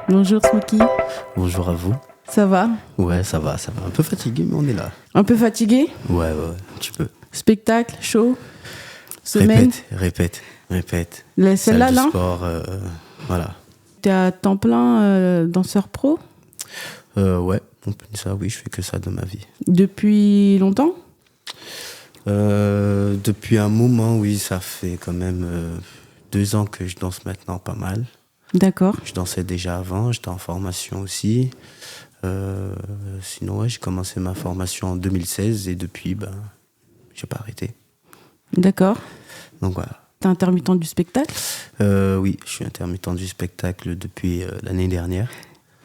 Bonjour Smokey, Bonjour à vous. ça va? Ouais, ça va, ça va. Un peu fatigué, mais on est là. Un peu fatigué? Ouais, un petit peu. Spectacle, show, semaine? Répète. Celle-là, Salle de là? sport, voilà. T'es à temps plein danseur pro? Ouais, on peut dire ça, oui, je fais que ça de ma vie. Depuis longtemps? Depuis un moment, oui, ça fait quand même 2 ans que je danse maintenant pas mal. D'accord. Je dansais déjà avant, j'étais en formation aussi. Sinon, ouais, j'ai commencé ma formation en 2016 et depuis, j'ai pas arrêté. D'accord. Donc voilà. T'es intermittent du spectacle? Oui, je suis intermittent du spectacle depuis l'année dernière.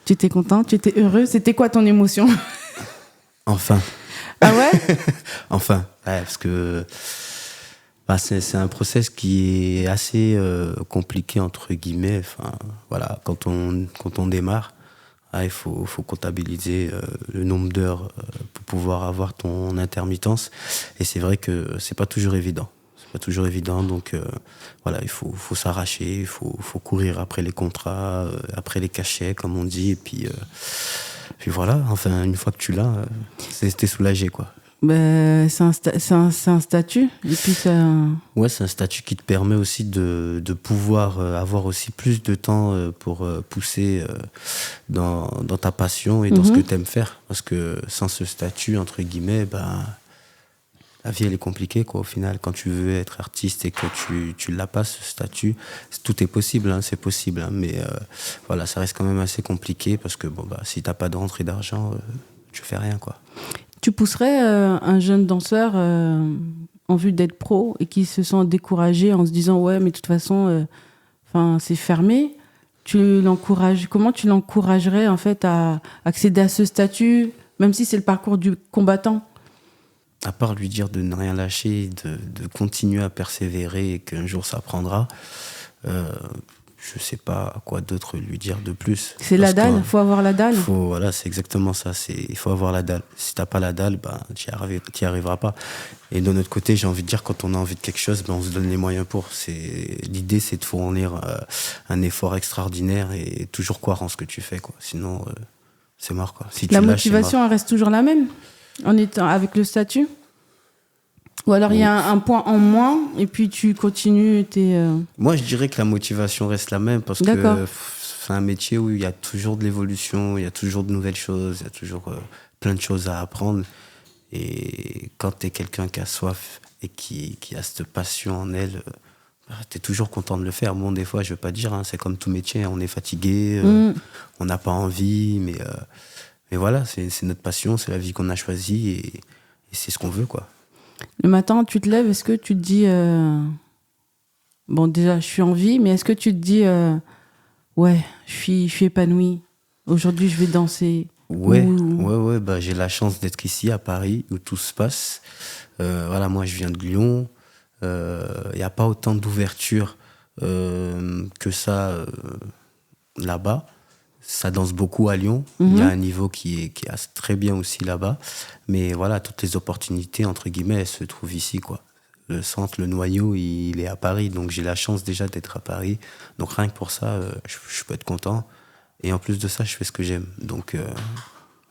Tu étais content? Tu étais heureux? C'était quoi ton émotion? Enfin. Ah ouais? Enfin, ouais, parce que c'est un process qui est assez compliqué, entre guillemets. Enfin, voilà, quand on démarre, il faut comptabiliser le nombre d'heures pour pouvoir avoir ton intermittence. Et c'est vrai que c'est pas toujours évident. C'est pas toujours évident, donc voilà, il faut s'arracher, il faut courir après les contrats, après les cachets, comme on dit, et puis voilà, enfin, une fois que tu l'as, t'es soulagé, quoi. Ben, c'est un statut. Et puis ça. Ouais, c'est un statut qui te permet aussi de pouvoir avoir aussi plus de temps pour pousser dans ta passion et dans ce que tu aimes faire. Parce que sans ce statut, entre guillemets, la vie, elle est compliquée, quoi, au final. Quand tu veux être artiste et que tu l'as pas, ce statut, tout est possible, hein, c'est possible. Hein, mais voilà, ça reste quand même assez compliqué parce que si t'as pas de rentrée d'argent, tu fais rien, quoi. Tu pousserais un jeune danseur en vue d'être pro et qui se sent découragé en se disant ouais, mais de toute façon, c'est fermé. Comment tu l'encouragerais en fait à accéder à ce statut, même si c'est le parcours du combattant? À part lui dire de ne rien lâcher, de continuer à persévérer et qu'un jour ça prendra, je sais pas quoi d'autre lui dire de plus. C'est la dalle, il faut avoir la dalle. Voilà, c'est exactement ça. Il faut avoir la dalle. Si t'as pas la dalle, t'y arriveras pas. Et de notre côté, j'ai envie de dire, quand on a envie de quelque chose, on se donne les moyens pour. L'idée, c'est de fournir un effort extraordinaire et toujours croire en ce que tu fais, quoi. Sinon, c'est mort, quoi. Si La tu lâches, c'est motivation, mort. elle reste toujours la même en étant avec le statut? Ou alors il y a un point en moins et puis tu continues Moi, je dirais que la motivation reste la même parce D'accord. que c'est un métier où il y a toujours de l'évolution, il y a toujours de nouvelles choses, il y a toujours plein de choses à apprendre. Et quand tu es quelqu'un qui a soif et qui a cette passion en elle, tu es toujours content de le faire. Bon, des fois, je veux pas dire, hein, c'est comme tout métier, hein, on est fatigué, on n'a pas envie, mais voilà, c'est notre passion, c'est la vie qu'on a choisie et c'est ce qu'on veut, quoi. Le matin, tu te lèves, est-ce que tu te dis bon, déjà, je suis en vie, mais est-ce que tu te dis ouais, je suis épanouie. Aujourd'hui, je vais danser. Ouais, j'ai la chance d'être ici à Paris où tout se passe. Voilà, moi je viens de Lyon. Il n'y a pas autant d'ouverture que ça là-bas. Ça danse beaucoup à Lyon. Il y a un niveau qui est très bien aussi là-bas. Mais voilà, toutes les opportunités, entre guillemets, elles se trouvent ici, quoi. Le centre, le noyau, il est à Paris. Donc j'ai la chance déjà d'être à Paris. Donc rien que pour ça, je peux être content. Et en plus de ça, je fais ce que j'aime. Donc,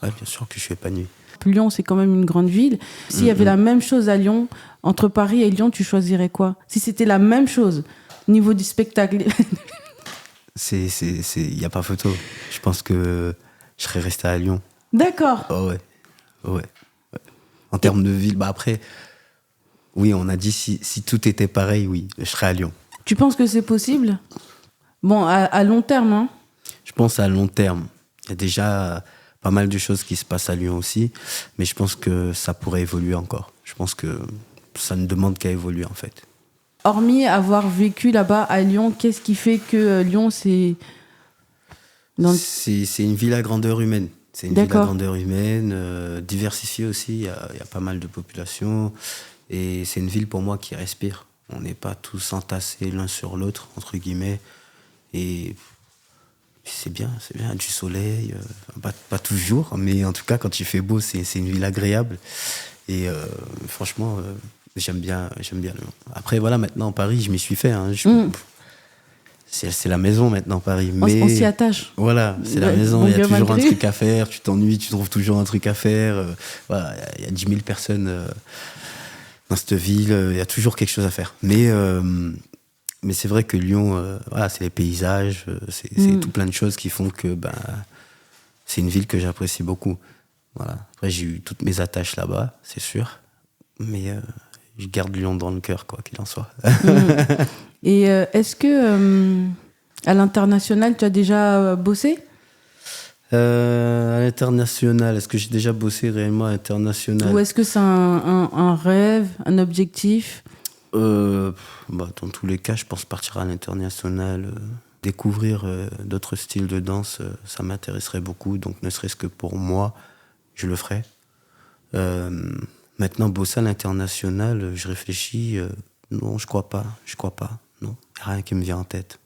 ouais, bien sûr que je suis épanoui. Lyon, c'est quand même une grande ville. S'il y avait la même chose à Lyon, entre Paris et Lyon, tu choisirais quoi? Si c'était la même chose, au niveau du spectacle. Il n'y a pas photo. Je pense que je serais resté à Lyon. D'accord. Oh ouais. En termes de ville, après, oui, on a dit si tout était pareil, oui, je serais à Lyon. Tu penses que c'est possible? Bon, à long terme, hein? Je pense à long terme. Il y a déjà pas mal de choses qui se passent à Lyon aussi, mais je pense que ça pourrait évoluer encore. Je pense que ça ne demande qu'à évoluer, en fait. Hormis avoir vécu là-bas à Lyon, qu'est-ce qui fait que Lyon, c'est... C'est une ville à grandeur humaine. C'est une ville à grandeur humaine, diversifiée aussi. Il y a pas mal de population. Et c'est une ville pour moi qui respire. On n'est pas tous entassés l'un sur l'autre, entre guillemets. Et c'est bien, du soleil. Pas toujours, mais en tout cas, quand il fait beau, c'est une ville agréable. Et franchement, j'aime bien. Après, voilà, maintenant, Paris, je m'y suis fait. Hein. c'est la maison maintenant, Paris. On s'y attache. Voilà, c'est la maison. Il y a toujours un truc à faire. Tu t'ennuies, tu trouves toujours un truc à faire. Voilà, il y a 10 000 personnes dans cette ville. Il y a toujours quelque chose à faire. Mais c'est vrai que Lyon, voilà, c'est les paysages, c'est tout plein de choses qui font que c'est une ville que j'apprécie beaucoup. Voilà. Après, j'ai eu toutes mes attaches là-bas, c'est sûr. Mais je garde Lyon dans le cœur, quoi qu'il en soit. Et est-ce que à l'international, tu as déjà bossé ? À l'international, est-ce que j'ai déjà bossé réellement à l'international ? Ou est-ce que c'est un rêve, un objectif ? Dans tous les cas, je pense partir à l'international, découvrir d'autres styles de danse, ça m'intéresserait beaucoup. Donc, ne serait-ce que pour moi, je le ferais. Maintenant, bosser à l'international, je réfléchis. Non, je crois pas. Non, il n'y a rien qui me vient en tête.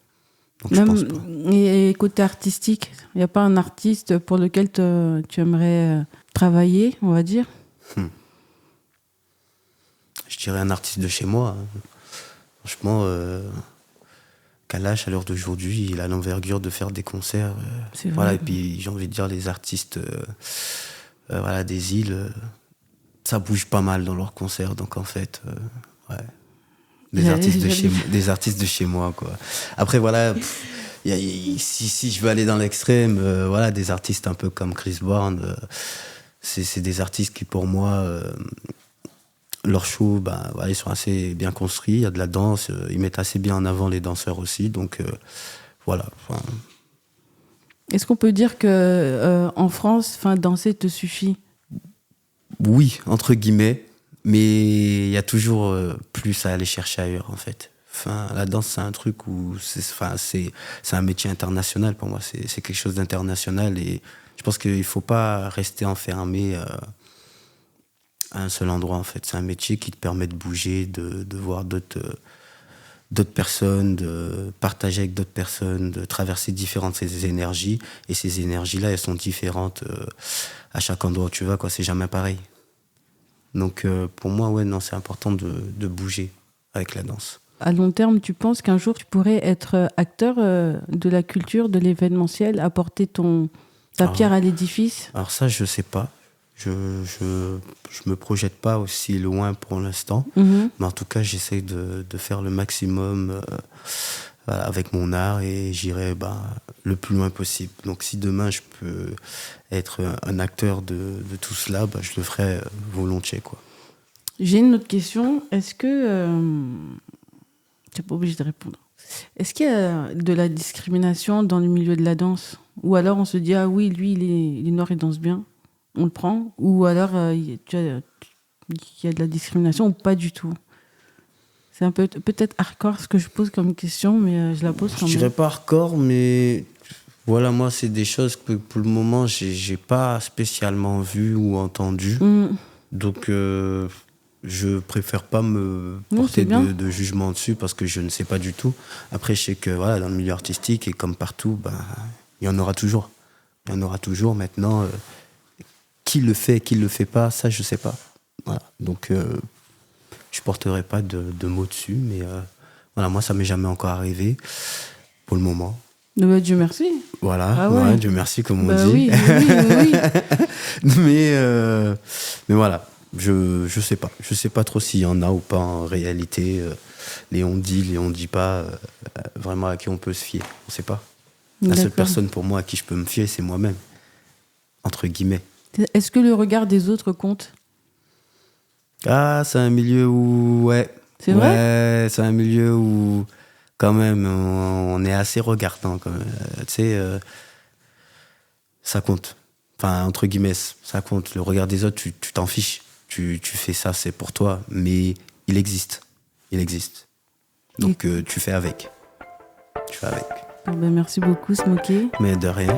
Donc, je pense pas. Et côté artistique, il n'y a pas un artiste pour lequel tu aimerais travailler, on va dire ? Je dirais un artiste de chez moi. Franchement, Kalash, à l'heure d'aujourd'hui, il a l'envergure de faire des concerts. Voilà, et puis, j'ai envie de dire, les artistes des îles, ça bouge pas mal dans leurs concerts. Donc, en fait, ouais. Des artistes de chez moi, quoi. Après, voilà, si je veux aller dans l'extrême, voilà, des artistes un peu comme Chris Brown, c'est des artistes qui, pour moi, leurs shows, voilà, ils sont assez bien construits, il y a de la danse, ils mettent assez bien en avant les danseurs aussi, donc voilà. Est-ce qu'on peut dire que en France, danser te suffit ? Oui, entre guillemets, mais il y a toujours plus à aller chercher ailleurs, en fait. La danse, c'est un truc où c'est un métier international pour moi, c'est quelque chose d'international, et je pense qu'il ne faut pas rester enfermé à un seul endroit, en fait. C'est un métier qui te permet de bouger, de voir d'autres personnes, de partager avec d'autres personnes, de traverser différentes énergies. Et ces énergies-là, elles sont différentes à chaque endroit où tu vas, quoi. C'est jamais pareil. Donc, pour moi, ouais, non, c'est important de bouger avec la danse. À long terme, tu penses qu'un jour, tu pourrais être acteur de la culture, de l'événementiel, apporter ta pierre à l'édifice ? Alors ça, je sais pas. Je me projette pas aussi loin pour l'instant, mais en tout cas j'essaie de faire le maximum avec mon art, et j'irai le plus loin possible. Donc si demain je peux être un acteur de tout cela, je le ferai volontiers, quoi. J'ai une autre question. Est-ce que tu n'es pas obligé de répondre. Est-ce qu'il y a de la discrimination dans le milieu de la danse ? Ou alors on se dit ah oui, lui il est noir, il danse bien, on le prend, ou alors il y a de la discrimination ou pas du tout? C'est un peu peut-être hardcore ce que je pose comme question, mais je la pose quand même. Je dirais pas hardcore, mais voilà, moi c'est des choses que pour le moment j'ai pas spécialement vues ou entendues. Donc je préfère pas me porter de jugement dessus, parce que je ne sais pas du tout. Après, je sais que voilà, dans le milieu artistique, et comme partout, il y en aura toujours. Il y en aura toujours. Maintenant, qui le fait, qui le fait pas, ça, je sais pas. Voilà. Donc, je porterai pas de mots dessus, mais voilà, moi, ça m'est jamais encore arrivé, pour le moment. Dieu merci. Voilà, ah ouais. Dieu merci, comme on dit. Oui. mais voilà. Je sais pas trop s'il y en a ou pas en réalité. Les on dit pas, vraiment à qui on peut se fier, on sait pas. La seule personne pour moi à qui je peux me fier, c'est moi-même, entre guillemets. Est-ce que le regard des autres compte ? Ah, c'est un milieu où, ouais. C'est vrai ? Ouais, c'est un milieu où, quand même, on est assez regardant, quand même. Tu sais, ça compte. Enfin, entre guillemets, ça compte. Le regard des autres, tu t'en fiches. Tu fais ça, c'est pour toi, mais il existe. Donc tu fais avec. Merci beaucoup, Smokey. Mais de rien.